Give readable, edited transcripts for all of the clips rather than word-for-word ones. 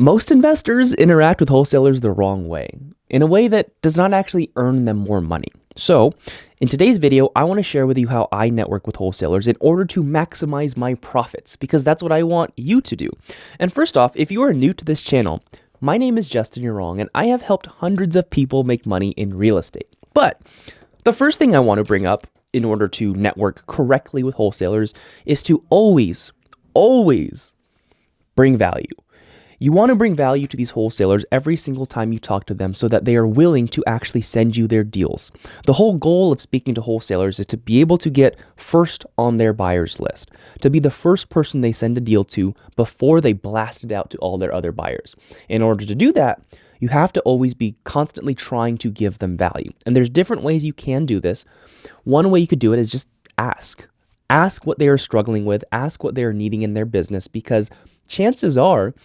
Most investors interact with wholesalers the wrong way, in a way that does not actually earn them more money. So, in today's video, I want to share with you how I network with wholesalers in order to maximize my profits, because that's what I want you to do. And first off, if you are new to this channel, my name is Justin Wrong, and I have helped hundreds of people make money in real estate. But the first thing I want to bring up in order to network correctly with wholesalers is to always bring value. You want to bring value to these wholesalers every single time you talk to them so that they are willing to actually send you their deals. The whole goal of speaking to wholesalers is to be able to get first on their buyers list, to be the first person they send a deal to before they blast it out to all their other buyers. In order to do that, you have to always be constantly trying to give them value. And there's different ways you can do this. One way you could do it is just ask. Ask what they are struggling with, ask what they are needing in their business, because chances are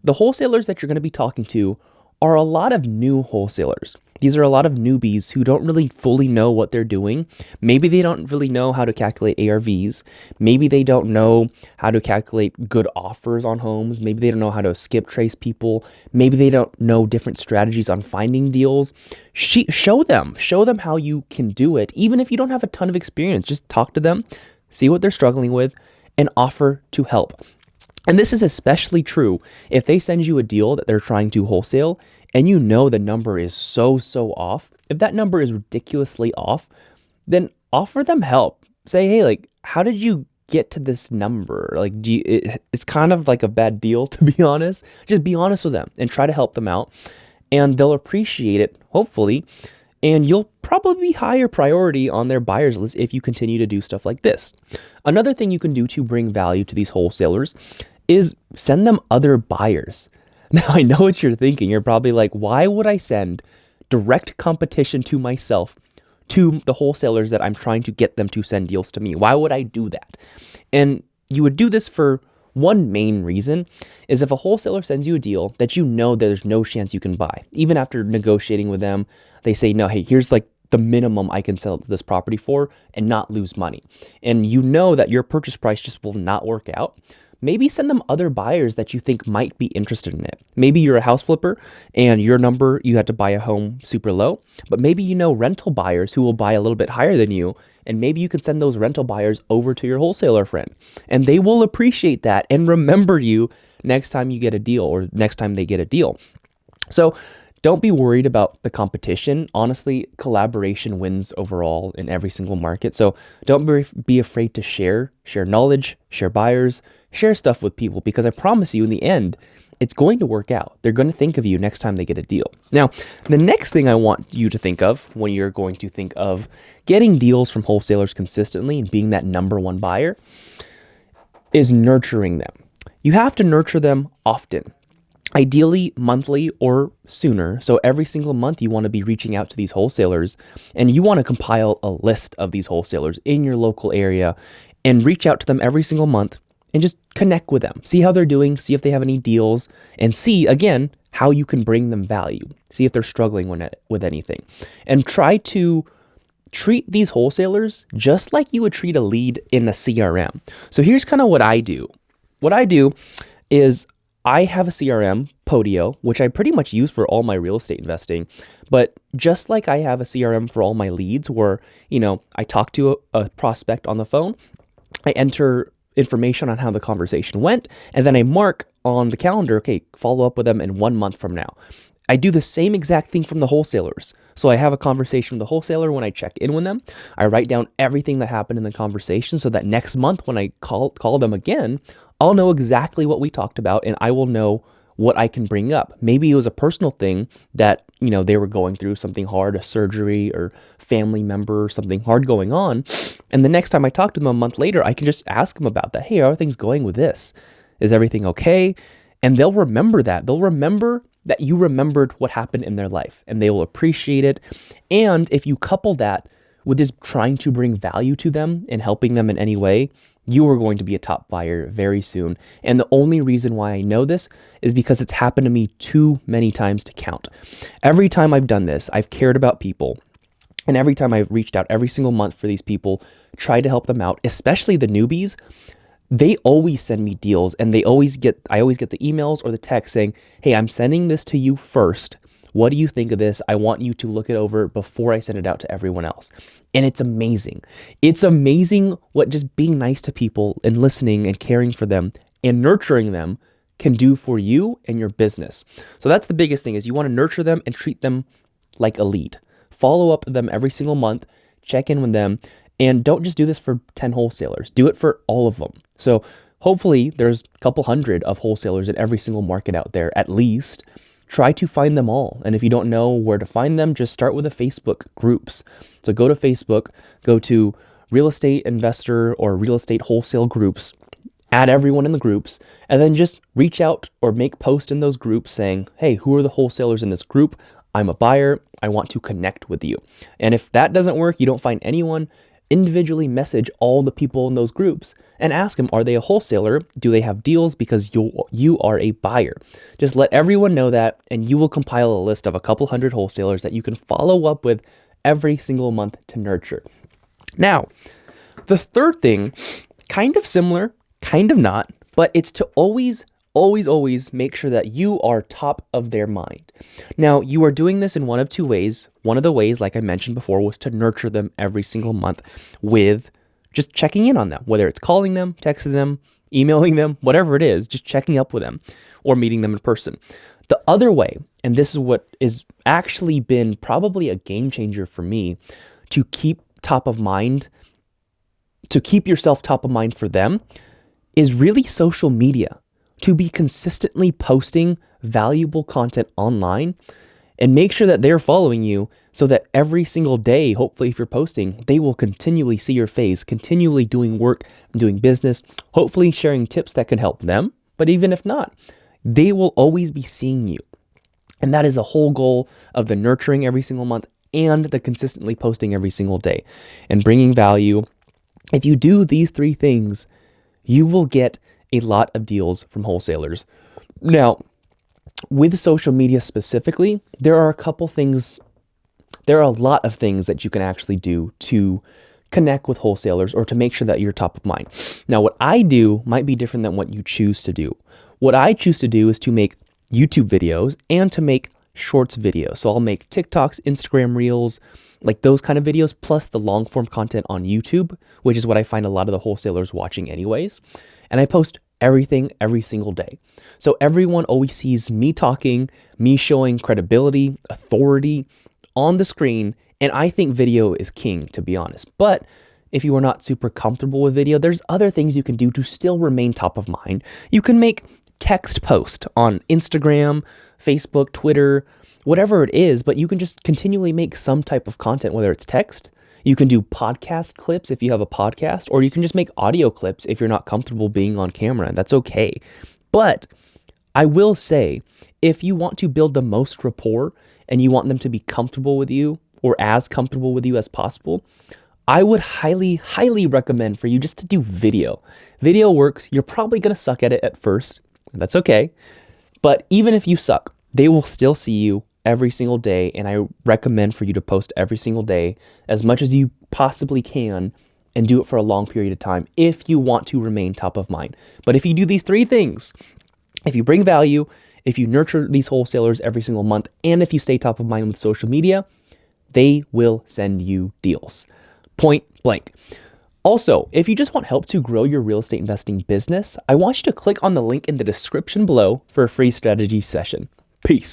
the wholesalers that you're going to be talking to are a lot of new wholesalers. These are a lot of newbies who don't really fully know what they're doing. Maybe they don't really know how to calculate ARVs. Maybe they don't know how to calculate good offers on homes. Maybe they don't know how to skip trace people. Maybe they don't know different strategies on finding deals. Show them how you can do it. Even if you don't have a ton of experience, just talk to them, see what they're struggling with, and offer to help. And this is especially true if they send you a deal that they're trying to wholesale and you know the number is so off. If that number is ridiculously off, then offer them help. Say, hey, how did you get to this number? It's kind of like a bad deal, to be honest. Just be honest with them and try to help them out, and they'll appreciate it, hopefully. And you'll probably be higher priority on their buyers list if you continue to do stuff like this. Another thing you can do to bring value to these wholesalers is send them other buyers. Now, I know what you're thinking. You're probably like, why would I send direct competition to myself to the wholesalers that I'm trying to get them to send deals to me? Why would I do that? And you would do this for one main reason, is if a wholesaler sends you a deal that you know there's no chance you can buy, even after negotiating with them, they say, no, hey, here's the minimum I can sell this property for and not lose money. And you know that your purchase price just will not work out. Maybe send them other buyers that you think might be interested in it. Maybe you're a house flipper and your number, you had to buy a home super low, but maybe you know rental buyers who will buy a little bit higher than you. And maybe you can send those rental buyers over to your wholesaler friend, and they will appreciate that and remember you next time you get a deal or next time they get a deal. So don't be worried about the competition. Honestly, collaboration wins overall in every single market. So don't be afraid to share knowledge, share buyers, share stuff with people, because I promise you in the end, it's going to work out. They're going to think of you next time they get a deal. Now, the next thing I want you to think of when you're going to think of getting deals from wholesalers consistently and being that number one buyer is nurturing them. You have to nurture them often. Ideally monthly or sooner. So every single month you want to be reaching out to these wholesalers, and you want to compile a list of these wholesalers in your local area and reach out to them every single month and just connect with them. See how they're doing, see if they have any deals, and see, again, how you can bring them value. See if they're struggling with anything. And try to treat these wholesalers just like you would treat a lead in a CRM. So here's kind of what I do. What I do is I have a CRM, Podio, which I pretty much use for all my real estate investing. But just like I have a CRM for all my leads where, I talk to a prospect on the phone, I enter information on how the conversation went, and then I mark on the calendar, okay, follow up with them in 1 month from now. I do the same exact thing from the wholesalers. So I have a conversation with the wholesaler when I check in with them. I write down everything that happened in the conversation so that next month when I call them again, I'll know exactly what we talked about, and I will know what I can bring up. Maybe it was a personal thing that, they were going through something hard, a surgery or family member, something hard going on. And the next time I talk to them a month later, I can just ask them about that. Hey, how are things going with this? Is everything okay? And they'll remember that. They'll remember that you remembered what happened in their life, and they will appreciate it. And if you couple that with just trying to bring value to them and helping them in any way, you are going to be a top buyer very soon. And the only reason why I know this is because it's happened to me too many times to count. Every time I've done this, I've cared about people. And every time I've reached out every single month for these people, tried to help them out, especially the newbies, they always send me deals, and I always get the emails or the text saying, "Hey, I'm sending this to you first. What do you think of this? I want you to look it over before I send it out to everyone else." And it's amazing. It's amazing what just being nice to people and listening and caring for them and nurturing them can do for you and your business. So that's the biggest thing, is you want to nurture them and treat them like a lead. Follow up with them every single month, check in with them, and don't just do this for 10 wholesalers. Do it for all of them. So hopefully there's a couple hundred of wholesalers in every single market out there, at least. Try to find them all. And if you don't know where to find them, just start with the Facebook groups. So go to Facebook, go to real estate investor or real estate wholesale groups, add everyone in the groups, and then just reach out or make posts in those groups saying, "Hey, who are the wholesalers in this group? I'm a buyer. I want to connect with you." And if that doesn't work, you don't find anyone, individually message all the people in those groups and ask them, are they a wholesaler? Do they have deals? Because you are a buyer. Just let everyone know that, and you will compile a list of a couple hundred wholesalers that you can follow up with every single month to nurture. Now, the third thing, kind of similar, kind of not, but it's to always make sure that you are top of their mind. Now, you are doing this in one of two ways. One of the ways, like I mentioned before, was to nurture them every single month with just checking in on them, whether it's calling them, texting them, emailing them, whatever it is, just checking up with them or meeting them in person. The other way, and this is what has actually been probably a game changer for me, to keep yourself top of mind for them, is really social media. To be consistently posting valuable content online and make sure that they're following you so that every single day, hopefully if you're posting, they will continually see your face, continually doing work, doing business, hopefully sharing tips that can help them. But even if not, they will always be seeing you. And that is a whole goal of the nurturing every single month and the consistently posting every single day and bringing value. If you do these three things, you will get a lot of deals from wholesalers. Now, with social media specifically, there are a lot of things that you can actually do to connect with wholesalers or to make sure that you're top of mind. Now, what I do might be different than what you choose to do. What I choose to do is to make YouTube videos and to make shorts videos. So I'll make TikToks, Instagram Reels, like those kind of videos, plus the long form content on YouTube, which is what I find a lot of the wholesalers watching anyways. And I post everything every single day. So everyone always sees me talking, me showing credibility, authority on the screen. And I think video is king, to be honest. But if you are not super comfortable with video, there's other things you can do to still remain top of mind. You can make text post on Instagram, Facebook, Twitter, whatever it is, but you can just continually make some type of content, whether it's text. You can do podcast clips if you have a podcast, or you can just make audio clips if you're not comfortable being on camera, and that's okay. But I will say, if you want to build the most rapport and you want them to be comfortable with you or as comfortable with you as possible, I would highly, highly recommend for you just to do video. Video works. You're probably going to suck at it at first, and that's okay. But even if you suck, they will still see you every single day, and I recommend for you to post every single day as much as you possibly can and do it for a long period of time if you want to remain top of mind. But if you do these three things, if you bring value, if you nurture these wholesalers every single month, and if you stay top of mind with social media, they will send you deals. Point blank. Also, if you just want help to grow your real estate investing business, I want you to click on the link in the description below for a free strategy session. Peace.